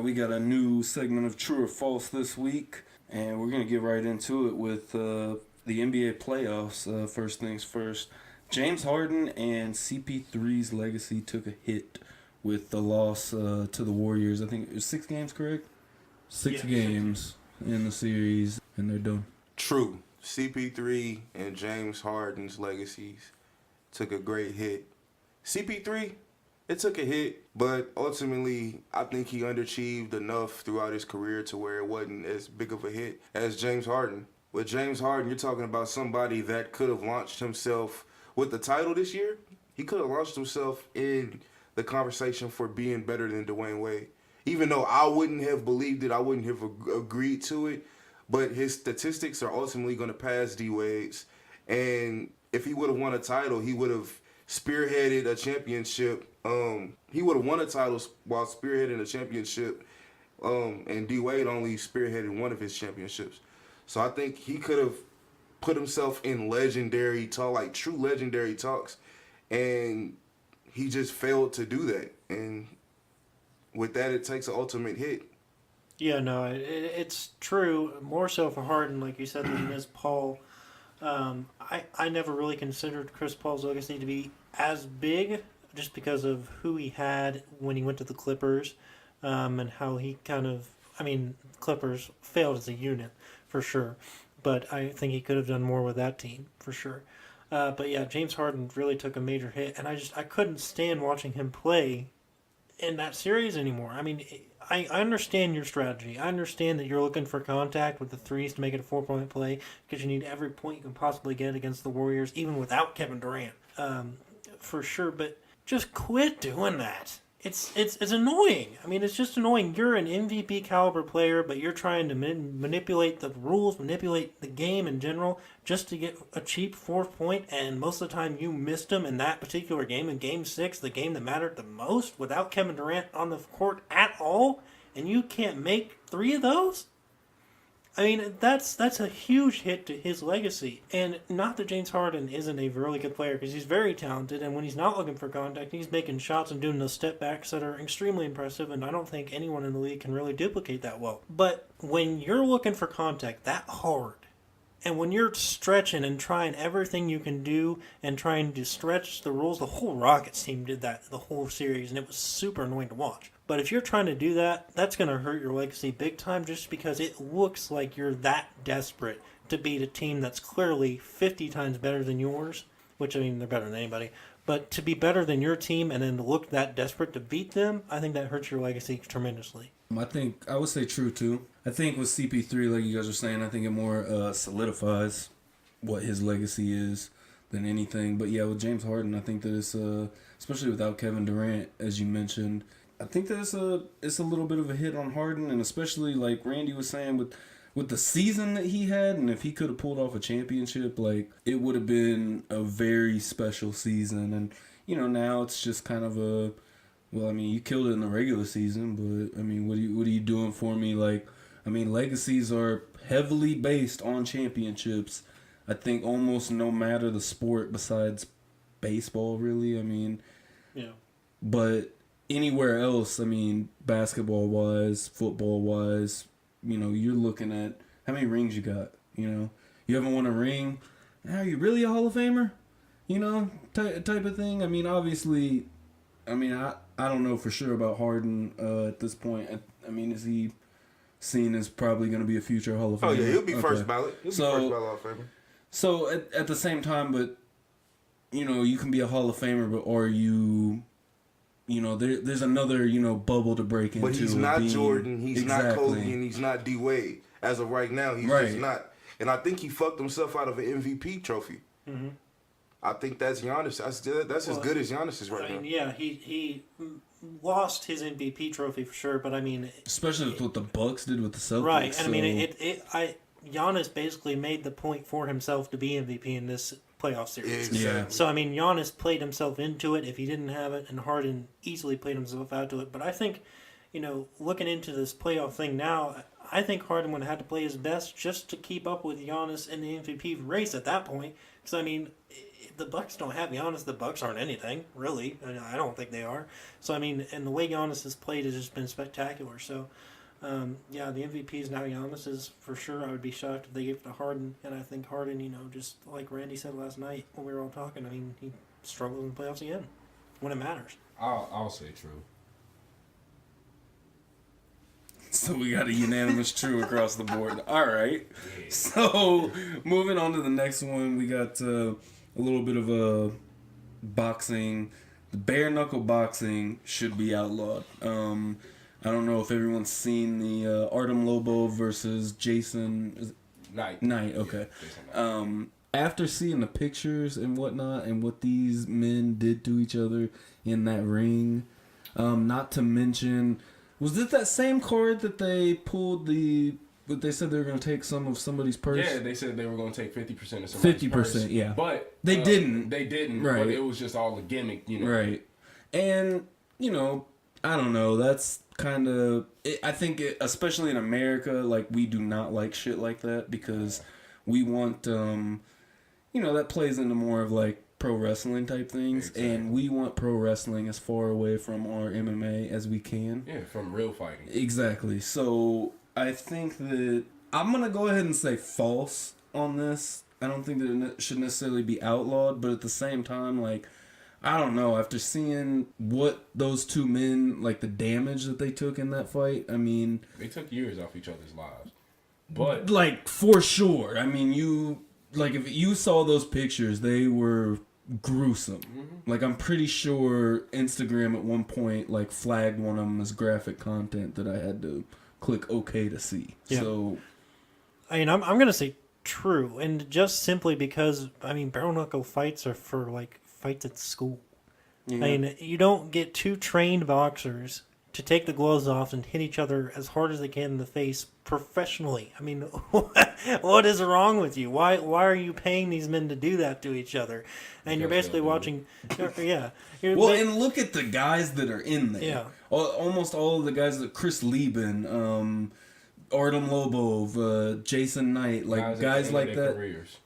we got a new segment of True or False this week, and we're going to get right into it with the NBA playoffs. First things first, James Harden and CP3's legacy took a hit with the loss to the Warriors. I think it was 6 games, correct? Six games in the series, and they're done. True. CP3 and James Harden's legacies took a great hit. CP3, it took a hit, but ultimately, I think he underachieved enough throughout his career to where it wasn't as big of a hit as James Harden. With James Harden, you're talking about somebody that could have launched himself with the title this year. He could have launched himself in the conversation for being better than Dwayne Wade. Even though I wouldn't have believed it, I wouldn't have agreed to it, but his statistics are ultimately going to pass D Wade's. And if he would have won a title, he would have spearheaded a championship. He would have won a title while spearheading a championship, and D Wade only spearheaded one of his championships. So I think he could have put himself in legendary talk, like true legendary talks, and he just failed to do that. And with that, it takes an ultimate hit. Yeah, no, it's true. More so for Harden, like you said, than Ms. Paul. I never really considered Chris Paul's legacy to be as big, just because of who he had when he went to the Clippers, and how he Clippers failed as a unit, for sure. But I think he could have done more with that team, for sure. But yeah, James Harden really took a major hit, and I couldn't stand watching him play in that series anymore. I mean, I understand your strategy. I understand that you're looking for contact with the threes to make it a 4-point play, because you need every point you can possibly get against the Warriors, even without Kevin Durant, for sure. But just quit doing that. It's annoying. I mean, it's just annoying. You're an MVP caliber player, but you're trying to manipulate the rules, manipulate the game in general, just to get a cheap 4th point, and most of the time you missed them in that particular game, in Game 6, the game that mattered the most, without Kevin Durant on the court at all, and you can't make 3 of those? I mean, that's a huge hit to his legacy. And not that James Harden isn't a really good player, because he's very talented, and when he's not looking for contact, he's making shots and doing those step backs that are extremely impressive, and I don't think anyone in the league can really duplicate that well. But when you're looking for contact that hard, and when you're stretching and trying everything you can do and trying to stretch the rules, the whole Rockets team did that the whole series, and it was super annoying to watch. But if you're trying to do that, that's going to hurt your legacy big time, just because it looks like you're that desperate to beat a team that's clearly 50 times better than yours, which, I mean, they're better than anybody. But to be better than your team and then to look that desperate to beat them, I think that hurts your legacy tremendously. I think I would say true too. I think with CP3, like you guys were saying, I think it more solidifies what his legacy is than anything. But yeah, with James Harden, I think that it's especially without Kevin Durant, as you mentioned, I think that it's a little bit of a hit on Harden, and especially like Randy was saying with the season that he had, and if he could have pulled off a championship, like it would have been a very special season. And you know, now it's just kind of well, I mean, you killed it in the regular season, but I mean, what are you doing for me? Like, I mean, legacies are heavily based on championships. I think almost no matter the sport besides baseball, really. I mean, yeah. But anywhere else, I mean, basketball-wise, football-wise, you know, you're looking at how many rings you got, you know. You haven't won a ring, are you really a Hall of Famer? You know, type of thing. I mean, obviously, I mean, I don't know for sure about Harden at this point. I mean, is he seen as probably going to be a future Hall of Famer? Oh, yeah, he'll be first ballot. He'll be first ballot Hall of Famer. So, at the same time, but, you know, you can be a Hall of Famer, but are you... You know, there's another, you know, bubble to break into. But he's not Jordan, he's not Kobe, and he's not D Wade. As of right now, he's just not. And I think he fucked himself out of an MVP trophy. Mm-hmm. I think that's Giannis. That's as good as Giannis is right now. Yeah, he lost his MVP trophy for sure, but I mean... Especially with what the Bucks did with the Celtics. Right, and I mean, Giannis basically made the point for himself to be MVP in this playoff series. Exactly. So, I mean, Giannis played himself into it if he didn't have it, and Harden easily played himself out to it. But I think, you know, looking into this playoff thing now, I think Harden would have had to play his best just to keep up with Giannis in the MVP race at that point. Because, I mean, if the Bucks don't have Giannis, the Bucks aren't anything, really. I don't think they are. So, I mean, and the way Giannis has played has just been spectacular. So, yeah, the MVP is now Giannis's for sure. I would be shocked if they gave it to Harden. And I think Harden, just like Randy said last night when we were all talking, I mean, he struggles in the playoffs again when it matters. I'll say true. So we got a unanimous true across the board. All right. So moving on to the next one, we got a little bit of a boxing. The Bareknuckle Boxing should be outlawed. I don't know if everyone's seen the Artem Lobo versus Jason Knight. Okay. Yeah, after seeing the pictures and whatnot and what these men did to each other in that ring, not to mention, was it that same card that they pulled but they said they were going to take some of somebody's purse? Yeah, they said they were going to take 50% of somebody's 50%, purse. yeah. But They didn't. They didn't. Right. But it was just all a gimmick, Right. And, I don't know. That's kind of... I think, especially in America, like, we do not like shit like that because we want... that plays into more of, like, pro wrestling type things. Exactly. And we want pro wrestling as far away from our MMA as we can. Yeah, from real fighting. Exactly. So, I think that... I'm going to go ahead and say false on this. I don't think that it should necessarily be outlawed, but at the same time, like... I don't know. After seeing what those two men, like the damage that they took in that fight, I mean... They took years off each other's lives. But... Like, for sure. I mean, if you saw those pictures, they were gruesome. Mm-hmm. Like, I'm pretty sure Instagram at one point, like, flagged one of them as graphic content that I had to click OK to see. Yeah. So... I mean, I'm going to say true. And just simply because, I mean, bare knuckle fights are for, like, fights at school. Yeah. I mean, you don't get two trained boxers to take the gloves off and hit each other as hard as they can in the face professionally. I mean, what is wrong with you? Why are you paying these men to do that to each other? And you're basically watching... Yeah. And look at the guys that are in there. Yeah. Almost all of the guys that... Chris Lieben, Artem Lobov, Jason Knight, like guys like that. Careers.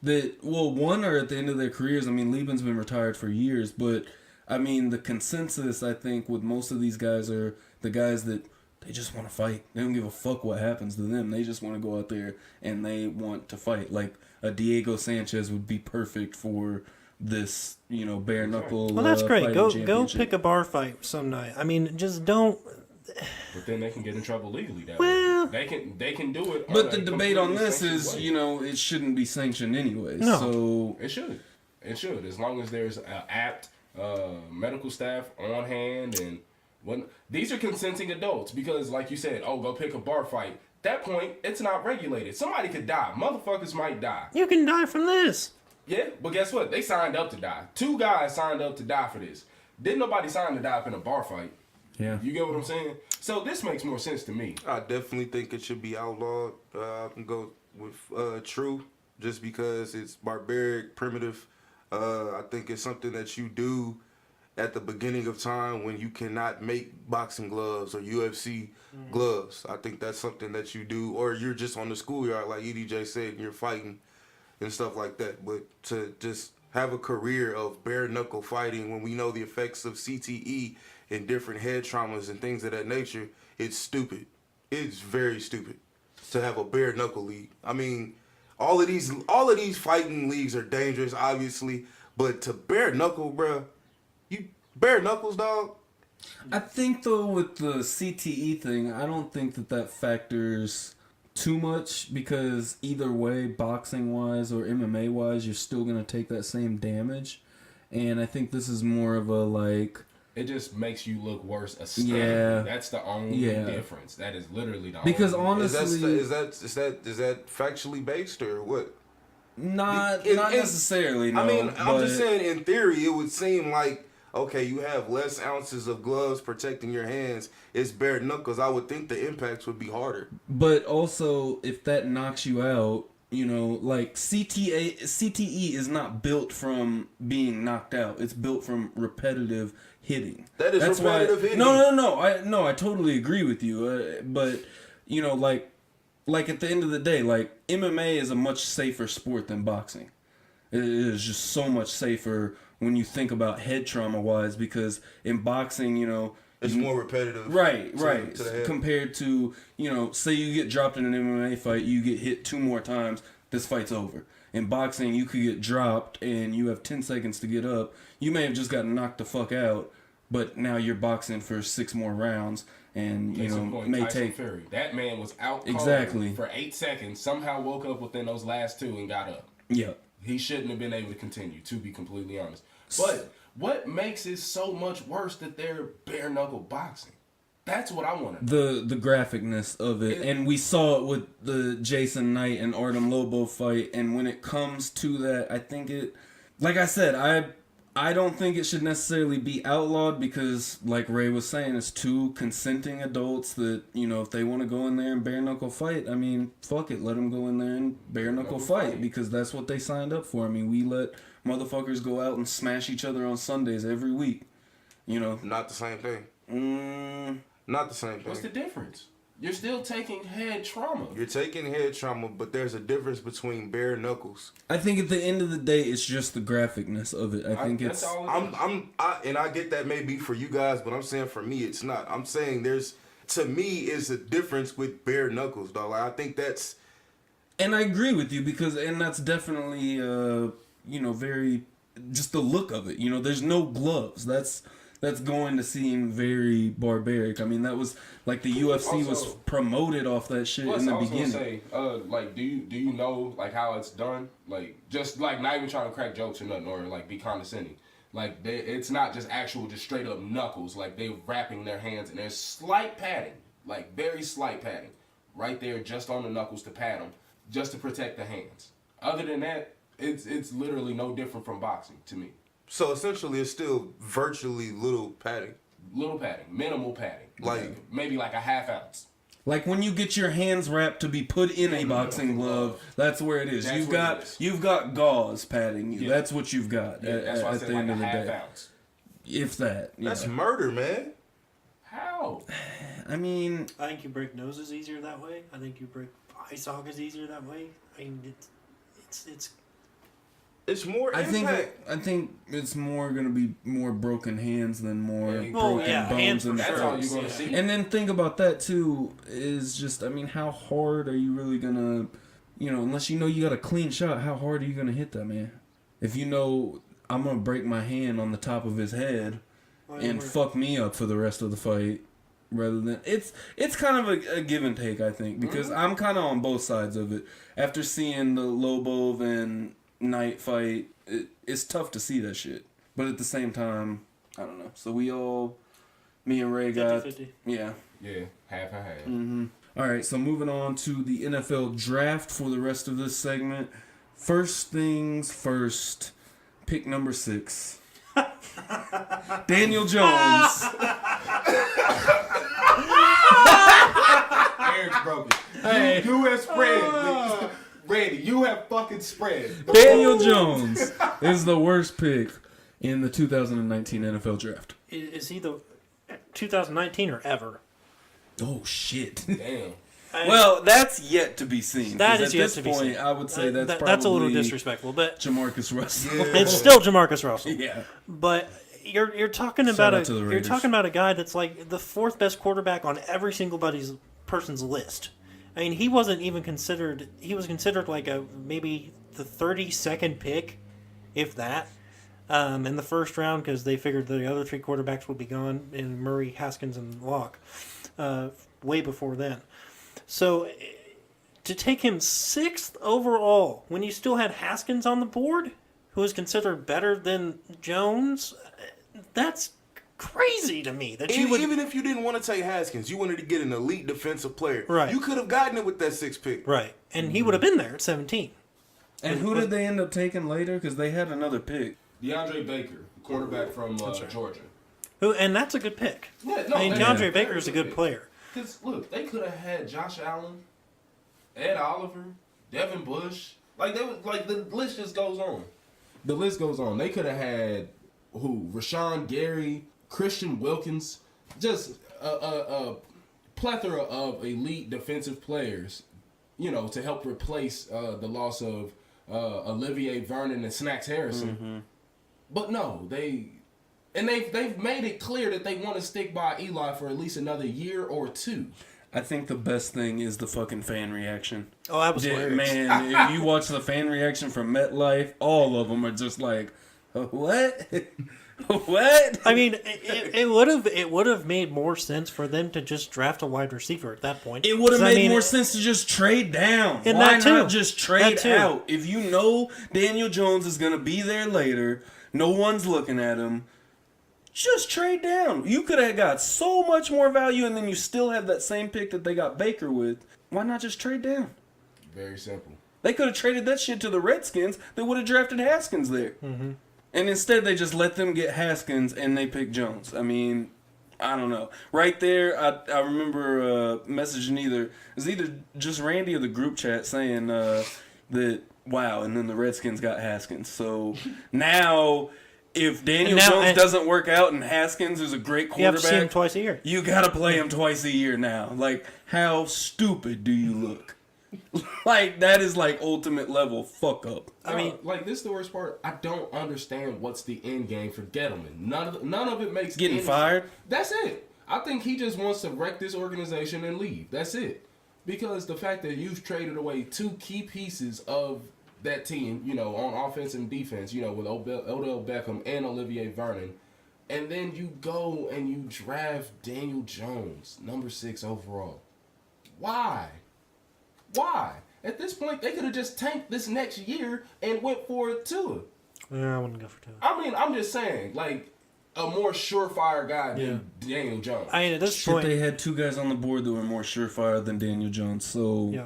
One are at the end of their careers. I mean, Lieben's been retired for years, but I mean, the consensus I think with most of these guys are the guys that they just want to fight. They don't give a fuck what happens to them. They just want to go out there and they want to fight. Like a Diego Sanchez would be perfect for this, bare knuckle. Well, that's great. Go pick a bar fight some night. I mean, just don't. But then they can get in trouble legally that well, way. They can do it. But the debate on this is, it shouldn't be sanctioned anyway. No. So it should. It should, as long as there's apt medical staff on hand and when these are consenting adults. Because, like you said, go pick a bar fight. At that point, it's not regulated. Somebody could die. Motherfuckers might die. You can die from this. Yeah, but guess what? They signed up to die. 2 guys signed up to die for this. Didn't nobody sign to die up in a bar fight? Yeah. You get what I'm saying? So this makes more sense to me. I definitely think it should be outlawed. I can go with true, just because it's barbaric, primitive. I think it's something that you do at the beginning of time when you cannot make boxing gloves or UFC gloves. I think that's something that you do, or you're just on the schoolyard, like EDJ said, and you're fighting and stuff like that. But to just have a career of bare knuckle fighting when we know the effects of CTE and different head traumas and things of that nature, it's stupid. It's very stupid to have a bare knuckle league. I mean, all of these fighting leagues are dangerous, obviously, but to bare knuckle, bruh, you bare knuckles, dog. I think though with the CTE thing, I don't think that factors too much because either way, boxing wise or MMA wise, you're still gonna take that same damage, and I think this is more of a like. It just makes you look worse aesthetically. Yeah. That's the only difference. That is literally the because only honestly, is that factually based or what? Not necessarily. No, I mean, I'm just saying. In theory, it would seem like okay, you have less ounces of gloves protecting your hands. It's bare knuckles. I would think the impacts would be harder. But also, if that knocks you out, like CTE is not built from being knocked out. It's built from repetitive hitting. That's repetitive hitting. No. I totally agree with you. But like like at the end of the day, like MMA is a much safer sport than boxing. It is just so much safer when you think about head trauma wise, because in boxing, you know, It's more repetitive. right, to the head. compared to, you know, say you get dropped in an MMA fight, you get hit 2 more times, this fight's over. In boxing, you could get dropped and you have 10 seconds to get up. You may have just gotten knocked the fuck out, but now you're boxing for 6 more rounds, and you know may Tyson take. Fury. That man was out cold Exactly. for 8 seconds. Somehow woke up within those last 2 and got up. Yeah. He shouldn't have been able to continue, to be completely honest. But what makes it so much worse that they're bare knuckle boxing? That's what I want to know. The graphicness of it, and we saw it with the Jason Knight and Artem Lobo fight. And when it comes to that, I think it, like I said, I don't think it should necessarily be outlawed, because, like Ray was saying, it's 2 consenting adults that, you know, if they want to go in there and bare knuckle fight, I mean, fuck it, let them go in there and bare knuckle fight, because that's what they signed up for. I mean, we let motherfuckers go out and smash each other on Sundays every week, you know. Not the same thing. Not the same thing. What's the difference? You're still taking head trauma. You're taking head trauma, but there's a difference between bare knuckles. I think at the end of the day, it's just the graphicness of it. I think that's it's. all it is. And I get that maybe for you guys, but I'm saying for me, it's not. I'm saying to me, is a difference with bare knuckles, dog. Like, I think that's. And I agree with you, and that's definitely, you know, very, just the look of it. You know, there's no gloves. That's going to seem very barbaric. I mean, that was like the UFC was promoted off that shit in the beginning. Say, like, do you know like how it's done? Like, just like not even trying to crack jokes or nothing, or like be condescending. Like, it's not just straight up knuckles. Like, they're wrapping their hands, and there's slight padding, like very slight padding, right there just on the knuckles to pad them, just to protect the hands. Other than that, it's literally no different from boxing to me. So essentially, it's still virtually little padding. Little padding, minimal padding, Like maybe like a half ounce. Like when you get your hands wrapped to be put in a boxing glove, that's where it is. You've got gauze padding you. Yeah. That's what you've got. Yeah, that's why I said like a half ounce. If that. Yeah. That's murder, man. How? I mean, I think you break noses easier that way. I think you break eye sockets easier that way. I mean, it's more impact. I think it's more gonna be more broken hands than more broken bones and that's all you're gonna see. And then think about that too, is just, I mean, how hard are you really gonna, you know, unless you know you got a clean shot, how hard are you gonna hit that man? If you know I'm gonna break my hand on the top of his head and fuck me up for the rest of the fight, rather than it's kind of a give and take, I think, because I'm kind of on both sides of it. After seeing the Lobov and Knight fight, it's tough to see that shit, but at the same time, I don't know. So me and Ray got 50-50. Yeah, half and half. Mm-hmm. All right, so moving on to the NFL draft for the rest of this segment. First things first, pick number 6. Daniel Jones. Eric's broken. Hey, you have spread. Randy, you have fucking spread. Daniel Jones is the worst pick in the 2019 NFL draft. Is he the 2019 or ever? Oh shit! Damn. Well, that's yet to be seen. That is at yet this to be point, seen. I would say that's a little disrespectful, but Jamarcus Russell. Yeah. it's still Jamarcus Russell. Yeah, but you're talking about you're talking about a guy that's like the 4th best quarterback on every single person's list. I mean, he wasn't even considered. He was considered like maybe the 32nd pick, if that, in the first round, because they figured the other 3 quarterbacks would be gone in Murray, Haskins, and Locke, way before then. So to take him 6th overall when you still had Haskins on the board, who was considered better than Jones, that's crazy to me. That Even if you didn't want to take Haskins, you wanted to get an elite defensive player. Right. You could have gotten it with that 6th pick. Right. And he would have been there at 17. And who did they end up taking later? Because they had another pick. DeAndre Baker, quarterback from Georgia. And that's a good pick. Yeah, no, I mean, DeAndre Baker is a good player. Because, look, they could have had Josh Allen, Ed Oliver, Devin Bush. Like, the list just goes on. The list goes on. They could have had, Rashawn Gary, Christian Wilkins. Just a plethora of elite defensive players to help replace the loss of Olivier Vernon and Snacks Harrison. But no, they've made it clear that they want to stick by Eli for at least another year or two. I think the best thing is the fucking fan reaction. Oh, that was hilarious. Man, if you watch the fan reaction from MetLife, all of them are just like, what? What? I mean, it would have made more sense for them to just draft a wide receiver at that point. It would have made more sense to just trade down. And Why that too. not just trade out? If you know Daniel Jones is going to be there later, no one's looking at him, just trade down. You could have got so much more value, and then you still have that same pick that they got Baker with. Why not just trade down? Very simple. They could have traded that shit to the Redskins. They would have drafted Haskins there. Mm-hmm. And instead, they just let them get Haskins, and they picked Jones. I mean, I don't know. Right there, I remember messaging either just Randy or the group chat saying that, wow, and then the Redskins got Haskins. So now, if Daniel Jones doesn't work out and Haskins is a great quarterback, you have to see him twice a year. You got to play him twice a year now. Like, how stupid do you look? Like, that is like ultimate level fuck up. I mean, like, this is the worst part. I don't understand what's the end game for Gettleman. None of it makes getting fired. That's it. I think he just wants to wreck this organization and leave. That's it. Because the fact that you've traded away two key pieces of that team, on offense and defense, with Odell Beckham and Olivier Vernon, and then you go and you draft Daniel Jones, number 6 overall. Why? At this point, they could have just tanked this next year and went for Tua. Yeah, I wouldn't go for Tua. I mean, I'm just saying, like, a more surefire guy than Daniel Jones. I mean, at this point, they had two guys on the board that were more surefire than Daniel Jones. So yeah.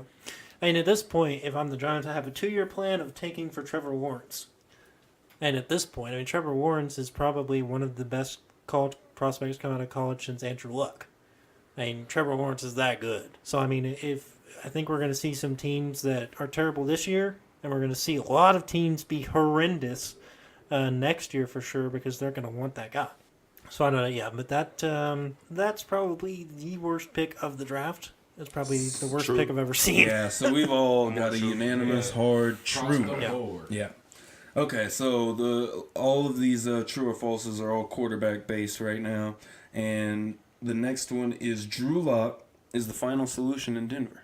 I mean, at this point, if I'm the Giants, I have a 2-year plan of taking for Trevor Lawrence. And at this point, I mean, Trevor Lawrence is probably one of the best college prospects coming out of college since Andrew Luck. I mean, Trevor Lawrence is that good. So, I mean, I think we're going to see some teams that are terrible this year, and we're going to see a lot of teams be horrendous next year for sure because they're going to want that guy. So I don't know, yeah, but that's probably the worst pick of the draft. It's probably the worst pick I've ever seen. Yeah, so we've all got a unanimous hard true. Yeah. Okay, so all of these true or falses are all quarterback based right now, and the next one is Drew Lock is the final solution in Denver.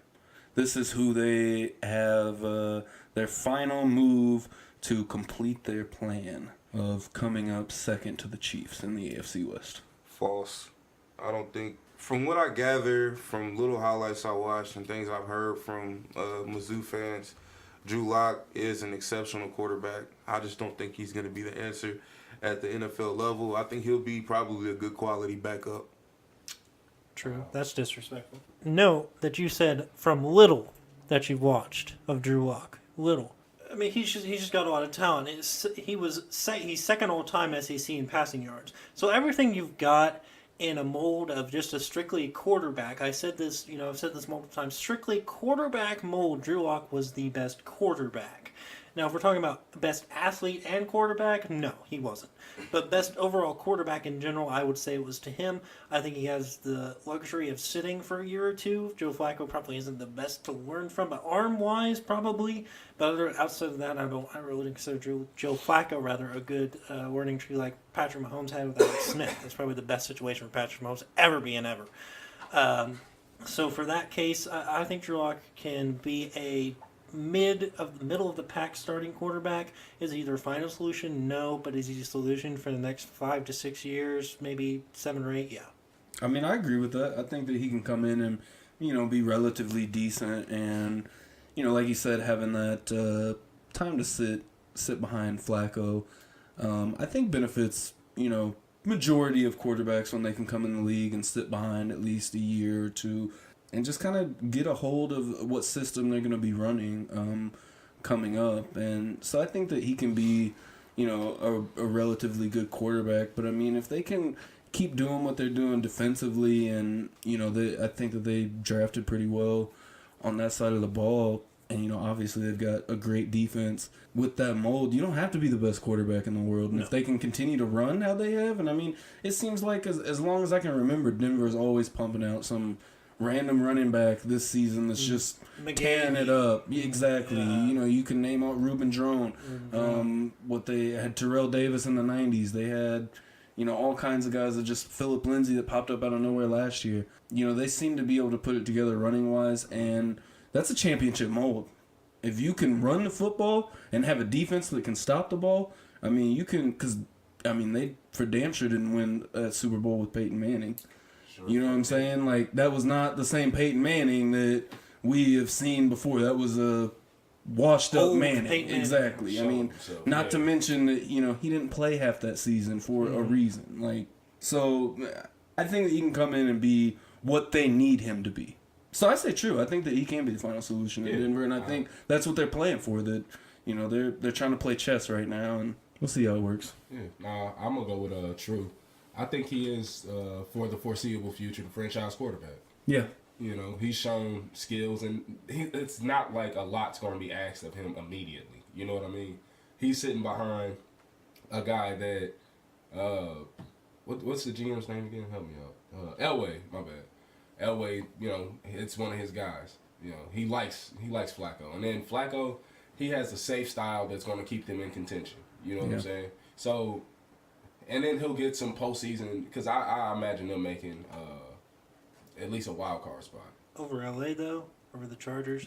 This is who they have their final move to complete their plan of coming up second to the Chiefs in the AFC West. False. I don't think. From what I gather from little highlights I watched and things I've heard from Mizzou fans, Drew Lock is an exceptional quarterback. I just don't think he's going to be the answer at the NFL level. I think he'll be probably a good quality backup. True. That's disrespectful. Note that you said from little that you've watched of Drew Lock. Little. I mean, he's just got a lot of talent. He's second all time SEC in passing yards. So everything you've got in a mold of just a strictly quarterback. I've said this multiple times. Strictly quarterback mold, Drew Lock was the best quarterback. Now, if we're talking about best athlete and quarterback, no, he wasn't. But best overall quarterback in general, I would say it was to him. I think he has the luxury of sitting for a year or two. Joe Flacco probably isn't the best to learn from, but arm-wise, probably. But outside of that, I really consider Joe Flacco rather a good learning tree like Patrick Mahomes had with Alex Smith. That's probably the best situation for Patrick Mahomes ever be and ever. So for that case, I think Drew Lock can be a middle of the pack starting quarterback. Is he either final solution? No, but is he a solution for the next 5 to 6 years, maybe 7 or 8? Yeah. I mean, I agree with that. I think that he can come in and be relatively decent, and like you said, having that time to sit behind Flacco, I think benefits majority of quarterbacks when they can come in the league and sit behind at least a year or two. And just kind of get a hold of what system they're going to be running coming up. And so I think that he can be, a relatively good quarterback. But, I mean, if they can keep doing what they're doing defensively and, I think that they drafted pretty well on that side of the ball. And, obviously they've got a great defense. With that mold, you don't have to be the best quarterback in the world. And if they can continue to run how they have, and, I mean, it seems like as long as I can remember, Denver's always pumping out some random running back this season that's just tearing it up. Exactly. You know, you can name out Reuben Drone. What they had Terrell Davis in the 90s. They had, you know, all kinds of guys that just Philip Lindsay that popped up out of nowhere last year. You know, they seem to be able to put it together running wise, and that's a championship mold. If you can run the football and have a defense that can stop the ball, I mean, you can, because, I mean, they for damn sure didn't win a Super Bowl with Peyton Manning. Sure. You know what I'm saying? Like, that was not the same Peyton Manning that we have seen before. That was a washed up Manning. Exactly. So, I mean, not to mention that, you know, he didn't play half that season for a reason. Like, so I think that he can come in and be what they need him to be. So I say true. I think that he can be the final solution in Denver, and I think that's what they're playing for. That, you know, they're trying to play chess right now, and we'll see how it works. Yeah, nah, I'm gonna go with true. I think he is for the foreseeable future the franchise quarterback. Yeah. You know, he's shown skills, and it's not like a lot's going to be asked of him immediately. You know what I mean? He's sitting behind a guy that, what's the GM's name again? Help me out. Elway, my bad. Elway, you know, it's one of his guys. You know, he likes Flacco, and then Flacco, he has a safe style that's going to keep them in contention. You know what I'm saying? So, and then he'll get some postseason because I imagine them making at least a wild card spot over LA though, over the Chargers.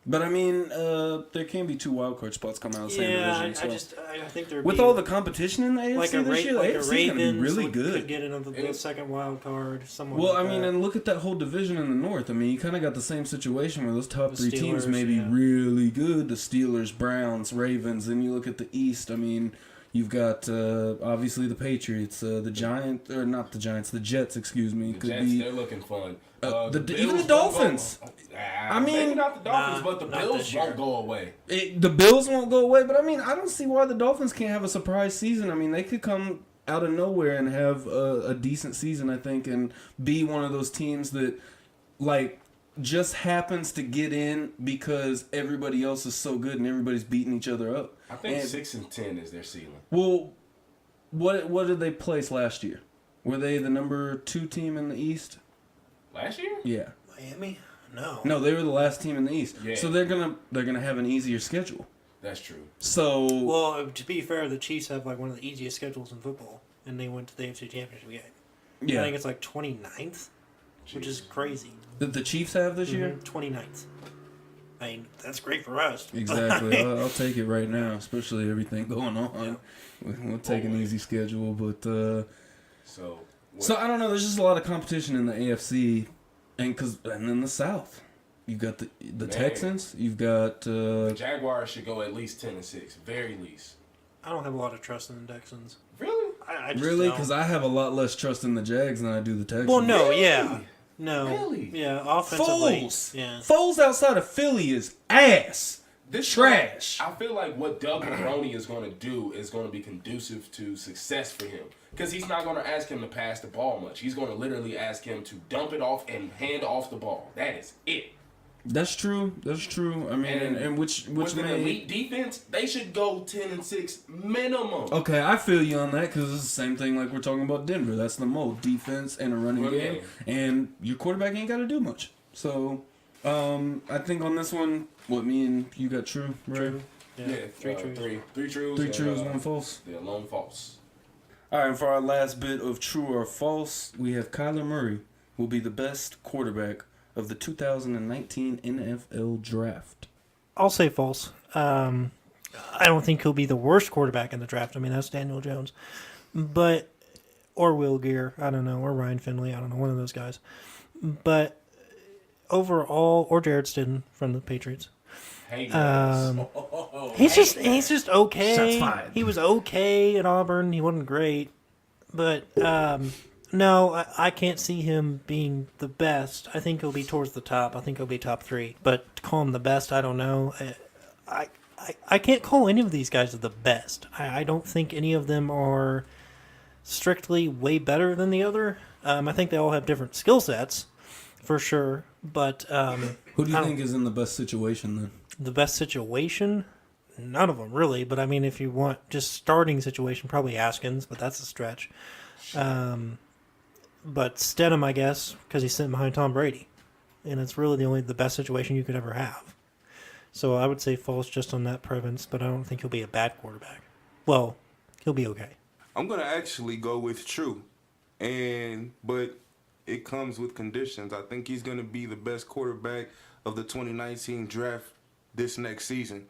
But I mean, there can be 2 wild card spots coming out of the same division. So. I think they're with all the competition in the AFC this year, the AFC is going to be really good. Could get into the second wild card. Well, I mean, and look at that whole division in the North. I mean, you kind of got the same situation where those top 3 teams may be really good. The Steelers, Browns, Ravens. Then you look at the East. I mean, you've got obviously the Patriots, the Giants, or not the Giants, the Jets. Excuse me. The Jets, they're looking fun. Even the Dolphins. I mean, maybe not the Dolphins, but the Bills won't go away. The Bills won't go away, but I mean, I don't see why the Dolphins can't have a surprise season. I mean, they could come out of nowhere and have a decent season, I think, and be one of those teams that, like, just happens to get in because everybody else is so good and everybody's beating each other up. I think 6-10 is their ceiling. Well, what did they place last year? Were they the number 2 team in the East? Last year? Yeah. Miami? No. No, they were the last team in the East. Yeah. So they're gonna have an easier schedule. That's true. So well, to be fair, the Chiefs have like one of the easiest schedules in football, and they went to the AFC Championship game. Yeah. I think it's like 29th, which is crazy. The Chiefs have this year? 29th. I mean, that's great for us. Exactly. I'll take it right now, especially everything going on. Yeah. We'll take an easy schedule, but so I don't know. There's just a lot of competition in the AFC, and then the South. You've got the Texans. You've got the Jaguars should go at least 10-6, very least. I don't have a lot of trust in the Texans. Really? I just really? don't. Because I have a lot less trust in the Jags than I do the Texans. Well, no, Really? yeah. No. Really? Yeah, offensively. Foles. Yeah. Foles outside of Philly is ass. This trash. I feel like what Doug Maroney is going to do is going to be conducive to success for him. Because he's not going to ask him to pass the ball much. He's going to literally ask him to dump it off and hand off the ball. That is it. That's true. I mean, and which with an elite defense, they should go 10-6 minimum. Okay, I feel you on that because it's the same thing like we're talking about Denver. That's the mold: defense and a running game, and your quarterback ain't got to do much. So, I think on this one, what me and you got true, right? True. Yeah, 3 trues. trues. 3 trues, 1 false. Yeah, lone false. All right, and for our last bit of true or false, we have Kyler Murray will be the best quarterback of the 2019 NFL Draft. I'll say false. I don't think he'll be the worst quarterback in the draft. I mean, that's Daniel Jones. Or Will Gear. I don't know. Or Ryan Finley. I don't know. One of those guys. But overall, or Jared Stidham from the Patriots. Hey, he's just okay. Shots fired. He was okay at Auburn. He wasn't great. But no, I can't see him being the best. I think he'll be towards the top. I think he'll be top 3. But to call him the best, I don't know. I can't call any of these guys the best. I don't think any of them are strictly way better than the other. I think they all have different skill sets, for sure. But who do you think is in the best situation then? The best situation? None of them, really. But, I mean, if you want just starting situation, probably Askins, but that's a stretch. but Stidham, I guess, because he's sitting behind Tom Brady, and it's really the best situation you could ever have. So I would say false just on that premise, but I don't think he'll be a bad quarterback. Well, he'll be okay. I'm gonna actually go with true, but it comes with conditions. I think he's gonna be the best quarterback of the 2019 draft this next season.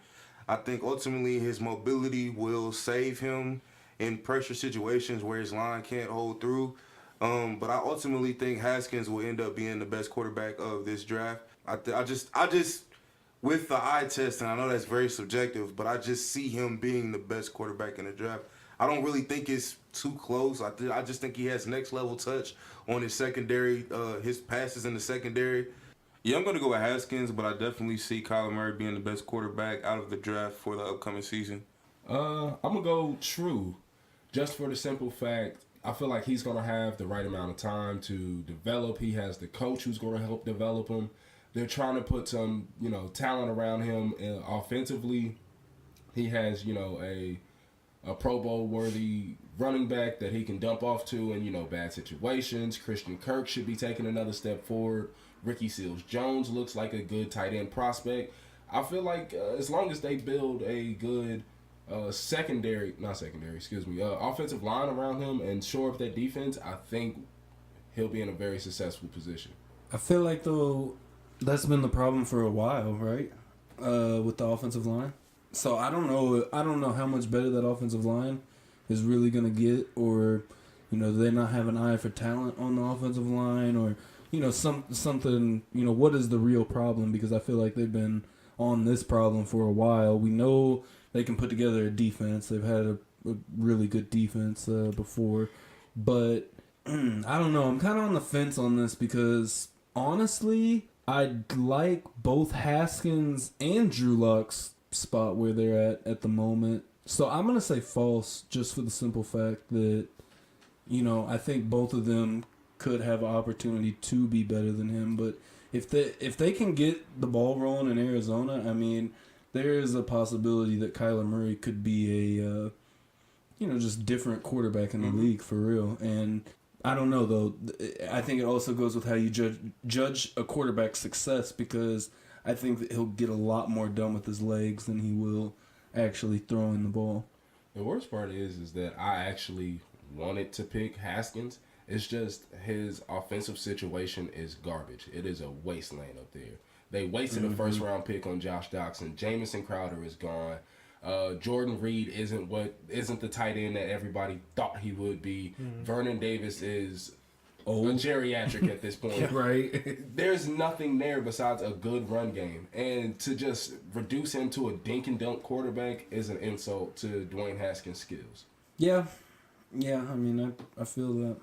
I think ultimately his mobility will save him in pressure situations where his line can't hold through. But I ultimately think Haskins will end up being the best quarterback of this draft. I just with the eye test, and I know that's very subjective, but I just see him being the best quarterback in the draft. I don't really think it's too close. I just think he has next level touch on his secondary, his passes in the secondary. Yeah, I'm going to go with Haskins, but I definitely see Kyler Murray being the best quarterback out of the draft for the upcoming season. I'm going to go true, just for the simple fact, I feel like he's going to have the right amount of time to develop. He has the coach who's going to help develop him. They're trying to put some, talent around him offensively. He has, a Pro Bowl worthy running back that he can dump off to in, bad situations. Christian Kirk should be taking another step forward. Ricky Seals-Jones looks like a good tight end prospect. I feel like as long as they build a good offensive line around him and shore up that defense, I think he'll be in a very successful position. I feel like, though, that's been the problem for a while, right? With the offensive line. So I don't know how much better that offensive line is really going to get, or, do they not have an eye for talent on the offensive line, or, something, what is the real problem? Because I feel like they've been on this problem for a while. We know they can put together a defense. They've had a really good defense before. But I don't know. I'm kind of on the fence on this because, honestly, I like both Haskins and Drew Lock's spot where they're at the moment. So I'm going to say false just for the simple fact that, I think both of them could have an opportunity to be better than him. But if they can get the ball rolling in Arizona, I mean, there is a possibility that Kyler Murray could be a, just different quarterback in the league for real. And I don't know, though. I think it also goes with how you judge a quarterback's success, because I think that he'll get a lot more done with his legs than he will actually throwing the ball. The worst part is that I actually wanted to pick Haskins. It's just his offensive situation is garbage. It is a wasteland up there. They wasted a first-round pick on Josh Doxson. Jamison Crowder is gone. Jordan Reed isn't the tight end that everybody thought he would be. Vernon Davis is old, a geriatric at this point. Right. There's nothing there besides a good run game. And to just reduce him to a dink and dunk quarterback is an insult to Dwayne Haskins' skills. Yeah. Yeah, I mean, I feel that.